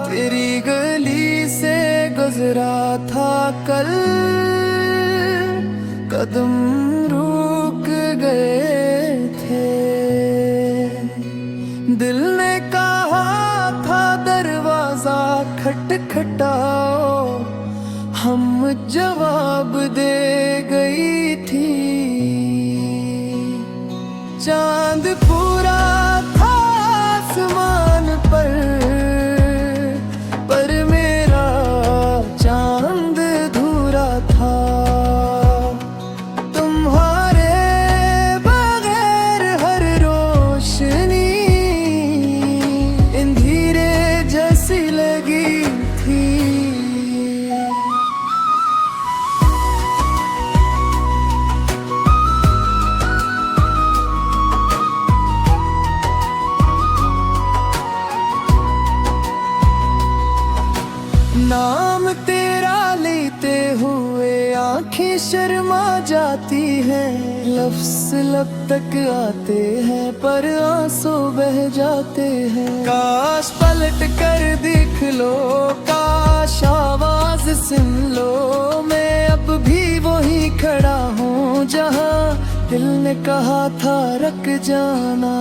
तेरी गली से गुजरा था कल, कदम रुक गए थे। दिल ने कहा था दरवाजा खटखटाओ, हम जवाब दे गई थी। चांद पूरा था आसमान पर मेरा चांद अधूरा था। तुम्हारे बगैर हर रोशनी अंधेरे जैसी लगी थी। नाम तेरा लेते हुए आंखें शर्मा जाती हैं, लफ्ज़ लब तक आते हैं पर आंसू बह जाते हैं। काश पलट कर देख लो, काश आवाज सुन लो, मैं अब भी वहीं खड़ा हूँ जहाँ दिल ने कहा था रुक जाना।